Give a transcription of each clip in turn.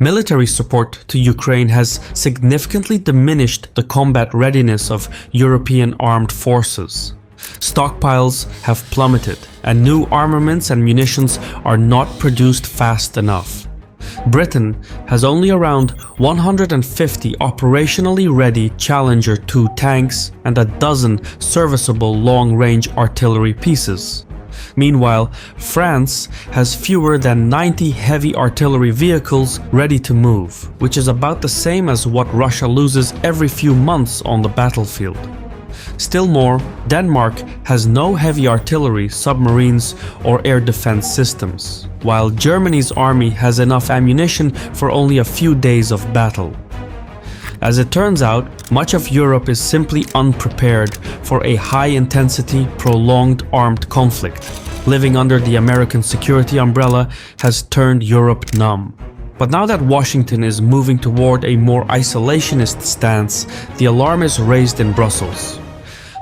Military support to Ukraine has significantly diminished the combat readiness of European armed forces. Stockpiles have plummeted, and new armaments and munitions are not produced fast enough. Britain has only around 150 operationally ready Challenger 2 tanks and a dozen serviceable long-range artillery pieces. Meanwhile, France has fewer than 90 heavy artillery vehicles ready to move, which is about the same as what Russia loses every few months on the battlefield. Still more, Denmark has no heavy artillery, submarines, or air defense systems, while Germany's army has enough ammunition for only a few days of battle. As it turns out, much of Europe is simply unprepared for a high-intensity, prolonged armed conflict. Living under the American security umbrella has turned Europe numb. But now that Washington is moving toward a more isolationist stance, the alarm is raised in Brussels.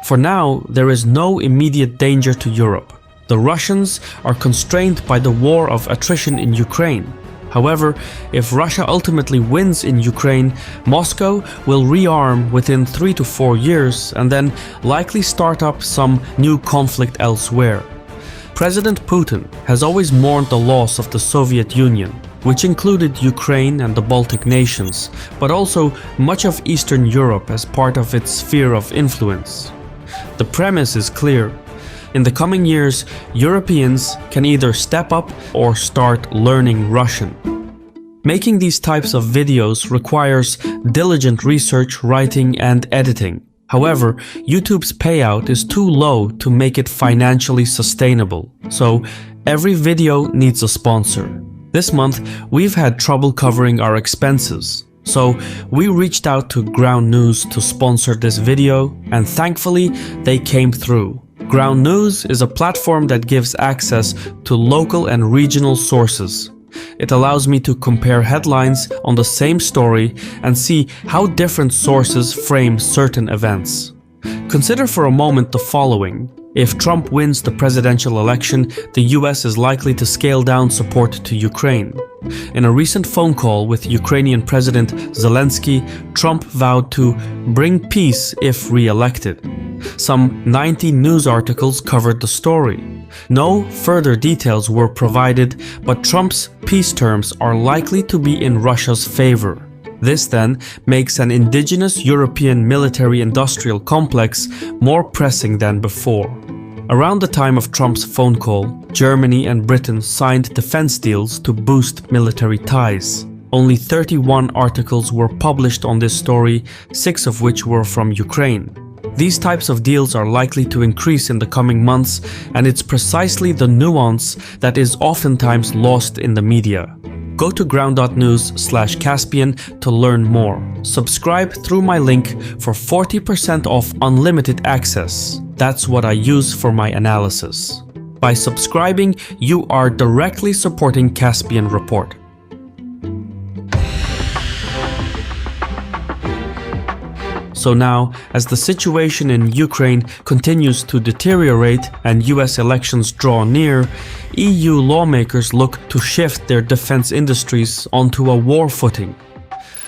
For now, there is no immediate danger to Europe. The Russians are constrained by the war of attrition in Ukraine. However, if Russia ultimately wins in Ukraine, Moscow will rearm within 3 to 4 years and then likely start up some new conflict elsewhere. President Putin has always mourned the loss of the Soviet Union, which included Ukraine and the Baltic nations, but also much of Eastern Europe as part of its sphere of influence. The premise is clear. In the coming years, Europeans can either step up or start learning Russian. Making these types of videos requires diligent research, writing, and editing. However, YouTube's payout is too low to make it financially sustainable, so every video needs a sponsor. This month, we've had trouble covering our expenses, so we reached out to Ground News to sponsor this video, and thankfully, they came through. Ground News is a platform that gives access to local and regional sources. It allows me to compare headlines on the same story and see how different sources frame certain events. Consider for a moment the following. If Trump wins the presidential election, the US is likely to scale down support to Ukraine. In a recent phone call with Ukrainian President Zelensky, Trump vowed to bring peace if re-elected. Some 90 news articles covered the story. No further details were provided, but Trump's peace terms are likely to be in Russia's favor. This then makes an indigenous European military-industrial complex more pressing than before. Around the time of Trump's phone call, Germany and Britain signed defense deals to boost military ties. Only 31 articles were published on this story, 6 of which were from Ukraine. These types of deals are likely to increase in the coming months, and it's precisely the nuance that is oftentimes lost in the media. Go to ground.news/Caspian to learn more. Subscribe through my link for 40% off unlimited access. That's what I use for my analysis. By subscribing, you are directly supporting Caspian Report. So now, as the situation in Ukraine continues to deteriorate and US elections draw near, EU lawmakers look to shift their defense industries onto a war footing.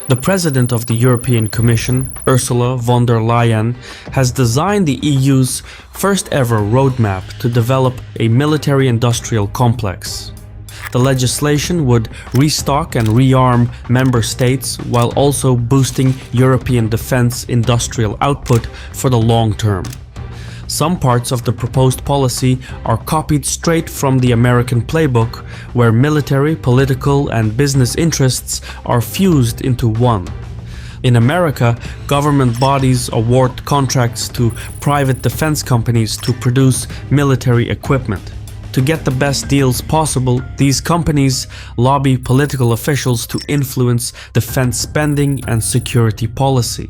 The President of the European Commission, Ursula von der Leyen, has designed the EU's first ever roadmap to develop a military-industrial complex. The legislation would restock and rearm member states while also boosting European defense industrial output for the long term. Some parts of the proposed policy are copied straight from the American playbook, where military, political, and business interests are fused into one. In America, government bodies award contracts to private defense companies to produce military equipment. To get the best deals possible, these companies lobby political officials to influence defense spending and security policy.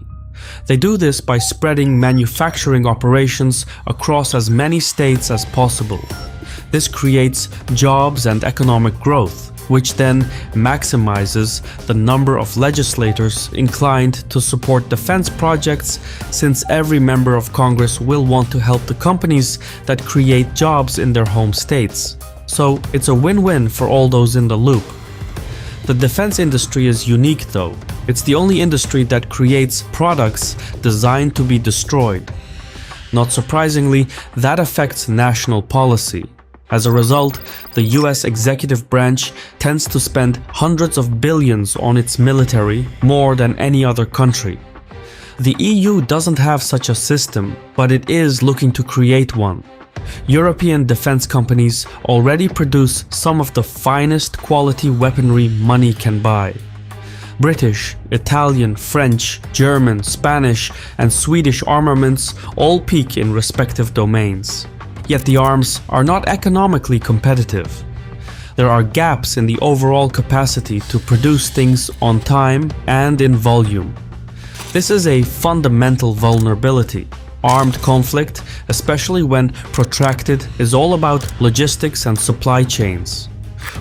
They do this by spreading manufacturing operations across as many states as possible. This creates jobs and economic growth, which then maximizes the number of legislators inclined to support defense projects, since every member of Congress will want to help the companies that create jobs in their home states. So it's a win-win for all those in the loop. The defense industry is unique though. It's the only industry that creates products designed to be destroyed. Not surprisingly, that affects national policy. As a result, the US executive branch tends to spend hundreds of billions on its military, more than any other country. The EU doesn't have such a system, but it is looking to create one. European defense companies already produce some of the finest quality weaponry money can buy. British, Italian, French, German, Spanish, and Swedish armaments all peak in respective domains. Yet the arms are not economically competitive. There are gaps in the overall capacity to produce things on time and in volume. This is a fundamental vulnerability. Armed conflict, especially when protracted, is all about logistics and supply chains.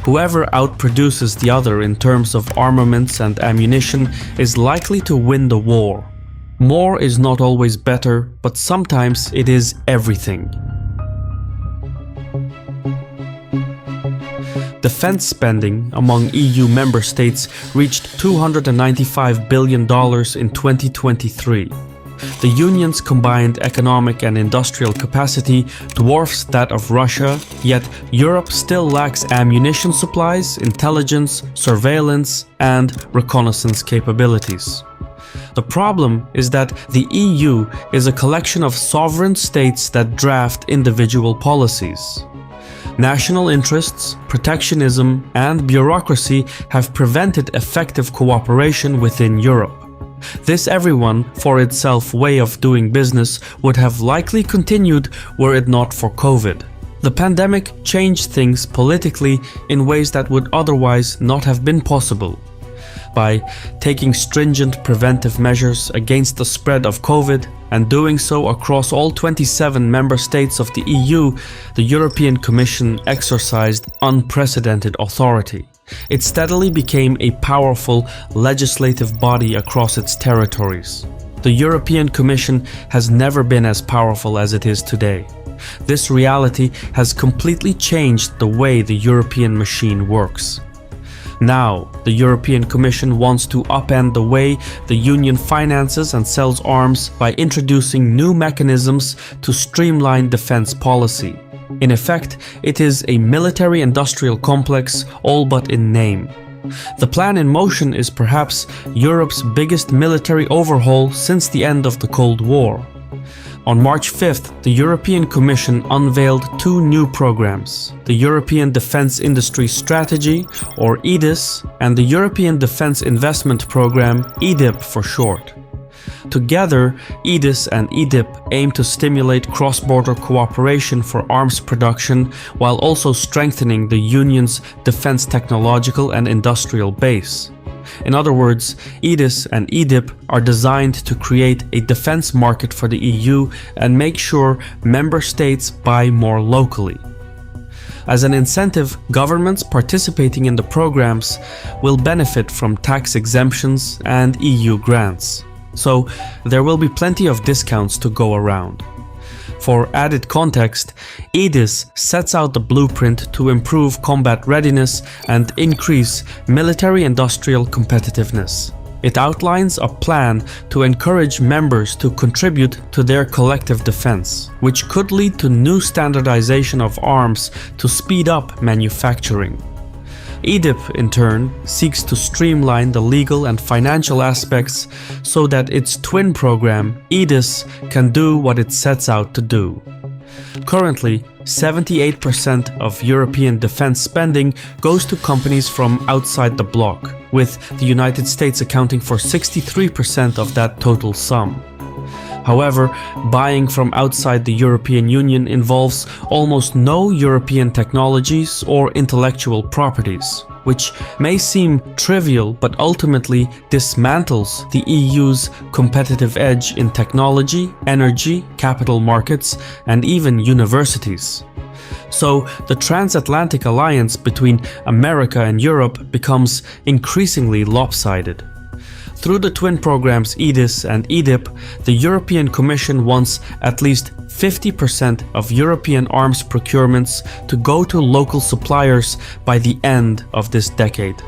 Whoever outproduces the other in terms of armaments and ammunition is likely to win the war. More is not always better, but sometimes it is everything. Defense spending among EU member states reached $295 billion in 2023. The Union's combined economic and industrial capacity dwarfs that of Russia, yet Europe still lacks ammunition supplies, intelligence, surveillance, and reconnaissance capabilities. The problem is that the EU is a collection of sovereign states that draft individual policies. National interests, protectionism, and bureaucracy have prevented effective cooperation within Europe. This everyone for itself way of doing business would have likely continued were it not for COVID. The pandemic changed things politically in ways that would otherwise not have been possible. By taking stringent preventive measures against the spread of COVID and doing so across all 27 member states of the EU, the European Commission exercised unprecedented authority. It steadily became a powerful legislative body across its territories. The European Commission has never been as powerful as it is today. This reality has completely changed the way the European machine works. Now, the European Commission wants to upend the way the Union finances and sells arms by introducing new mechanisms to streamline defense policy. In effect, it is a military-industrial complex, all but in name. The plan in motion is perhaps Europe's biggest military overhaul since the end of the Cold War. On March 5th, the European Commission unveiled two new programs: the European Defence Industry Strategy, or EDIS, and the European Defence Investment Programme, EDIP for short. Together, EDIS and EDIP aim to stimulate cross-border cooperation for arms production while also strengthening the Union's defense technological and industrial base. In other words, EDIS and EDIP are designed to create a defense market for the EU and make sure member states buy more locally. As an incentive, governments participating in the programs will benefit from tax exemptions and EU grants. So there will be plenty of discounts to go around. For added context, EDIS sets out the blueprint to improve combat readiness and increase military-industrial competitiveness. It outlines a plan to encourage members to contribute to their collective defense, which could lead to new standardization of arms to speed up manufacturing. EDIP, in turn, seeks to streamline the legal and financial aspects so that its twin program, EDIS, can do what it sets out to do. Currently, 78% of European defense spending goes to companies from outside the bloc, with the United States accounting for 63% of that total sum. However, buying from outside the European Union involves almost no European technologies or intellectual properties, which may seem trivial but ultimately dismantles the EU's competitive edge in technology, energy, capital markets, and even universities. So, the transatlantic alliance between America and Europe becomes increasingly lopsided. Through the twin programs EDIS and EDIP, the European Commission wants at least 50% of European arms procurements to go to local suppliers by the end of this decade.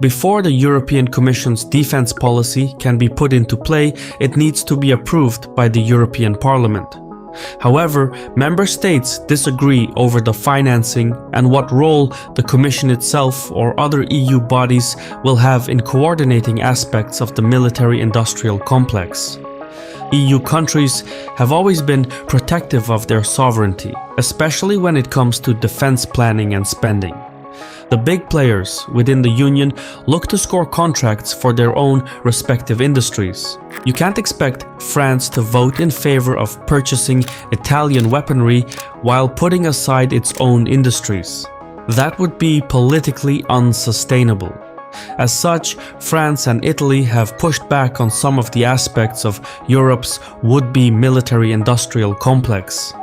Before the European Commission's defense policy can be put into play, it needs to be approved by the European Parliament. However, member states disagree over the financing and what role the Commission itself or other EU bodies will have in coordinating aspects of the military-industrial complex. EU countries have always been protective of their sovereignty, especially when it comes to defense planning and spending. The big players within the Union look to score contracts for their own respective industries. You can't expect France to vote in favor of purchasing Italian weaponry while putting aside its own industries. That would be politically unsustainable. As such, France and Italy have pushed back on some of the aspects of Europe's would-be military-industrial complex.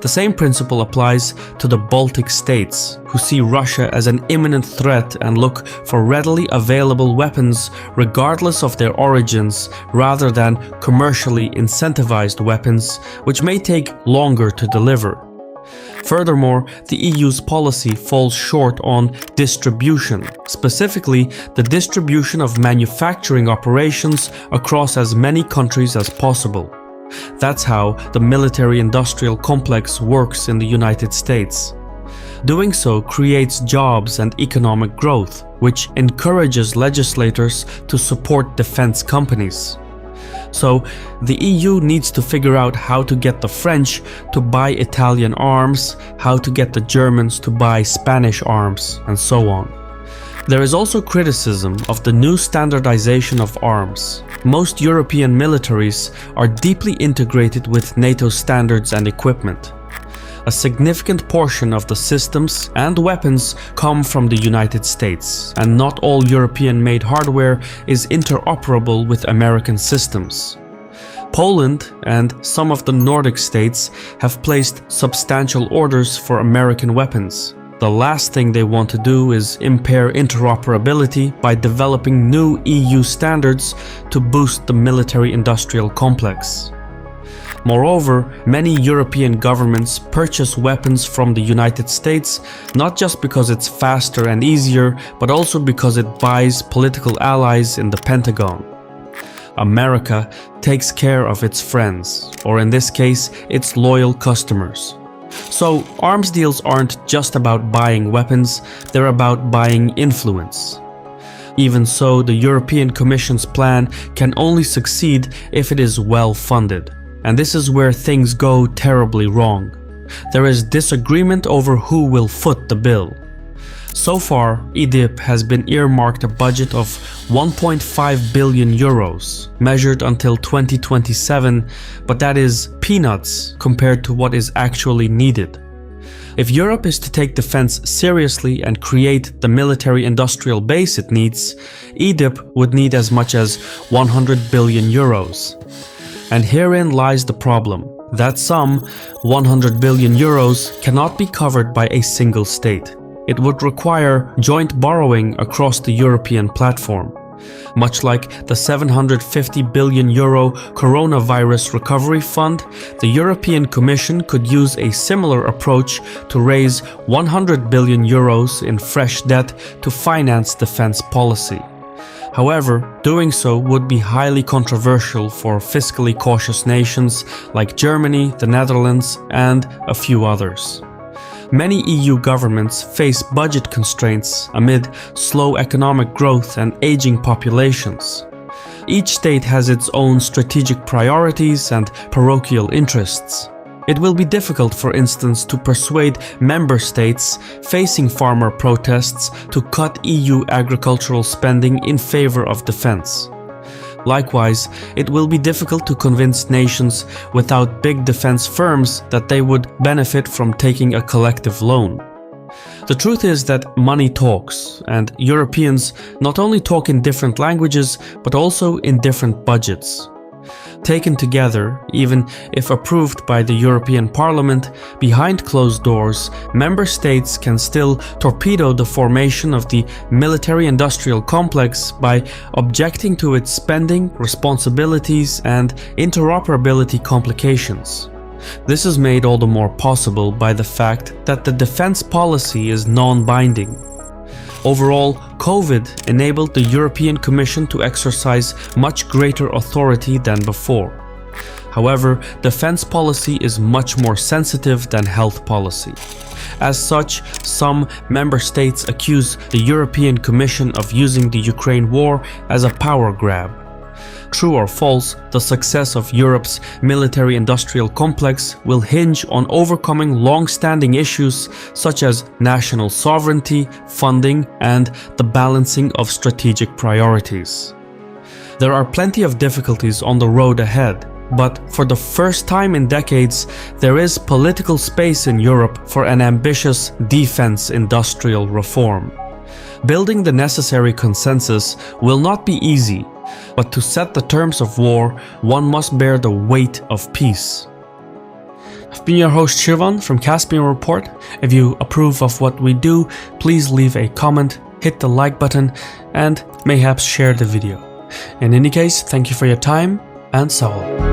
The same principle applies to the Baltic states, who see Russia as an imminent threat and look for readily available weapons regardless of their origins, rather than commercially incentivized weapons, which may take longer to deliver. Furthermore, the EU's policy falls short on distribution, specifically the distribution of manufacturing operations across as many countries as possible. That's how the military-industrial complex works in the United States. Doing so creates jobs and economic growth, which encourages legislators to support defense companies. So, the EU needs to figure out how to get the French to buy Italian arms, how to get the Germans to buy Spanish arms, and so on. There is also criticism of the new standardization of arms. Most European militaries are deeply integrated with NATO standards and equipment. A significant portion of the systems and weapons come from the United States, and not all European-made hardware is interoperable with American systems. Poland and some of the Nordic states have placed substantial orders for American weapons. The last thing they want to do is impair interoperability by developing new EU standards to boost the military-industrial complex. Moreover, many European governments purchase weapons from the United States not just because it's faster and easier, but also because it buys political allies in the Pentagon. America takes care of its friends, or in this case, its loyal customers. So, arms deals aren't just about buying weapons, they're about buying influence. Even so, the European Commission's plan can only succeed if it is well funded. And this is where things go terribly wrong. There is disagreement over who will foot the bill. So far, EDIP has been earmarked a budget of 1.5 billion euros, measured until 2027, but that is peanuts compared to what is actually needed. If Europe is to take defense seriously and create the military-industrial base it needs, EDIP would need as much as 100 billion euros. And herein lies the problem. That sum, 100 billion euros, cannot be covered by a single state. It would require joint borrowing across the European platform. Much like the 750 billion euro coronavirus recovery fund, the European Commission could use a similar approach to raise 100 billion euros in fresh debt to finance defense policy. However, doing so would be highly controversial for fiscally cautious nations like Germany, the Netherlands, and a few others. Many EU governments face budget constraints amid slow economic growth and aging populations. Each state has its own strategic priorities and parochial interests. It will be difficult, for instance, to persuade member states facing farmer protests to cut EU agricultural spending in favor of defense. Likewise, it will be difficult to convince nations without big defense firms that they would benefit from taking a collective loan. The truth is that money talks, and Europeans not only talk in different languages, but also in different budgets. Taken together, even if approved by the European Parliament, behind closed doors, member states can still torpedo the formation of the military-industrial complex by objecting to its spending, responsibilities, and interoperability complications. This is made all the more possible by the fact that the defense policy is non-binding. Overall, COVID enabled the European Commission to exercise much greater authority than before. However, defense policy is much more sensitive than health policy. As such, some member states accuse the European Commission of using the Ukraine war as a power grab. True or false, the success of Europe's military-industrial complex will hinge on overcoming long-standing issues such as national sovereignty, funding, and the balancing of strategic priorities. There are plenty of difficulties on the road ahead, but for the first time in decades, there is political space in Europe for an ambitious defense industrial reform. Building the necessary consensus will not be easy, but to set the terms of war, one must bear the weight of peace. I've been your host Shivan from Caspian Report. If you approve of what we do, please leave a comment, hit the like button, and mayhaps share the video. In any case, thank you for your time, and sağ ol.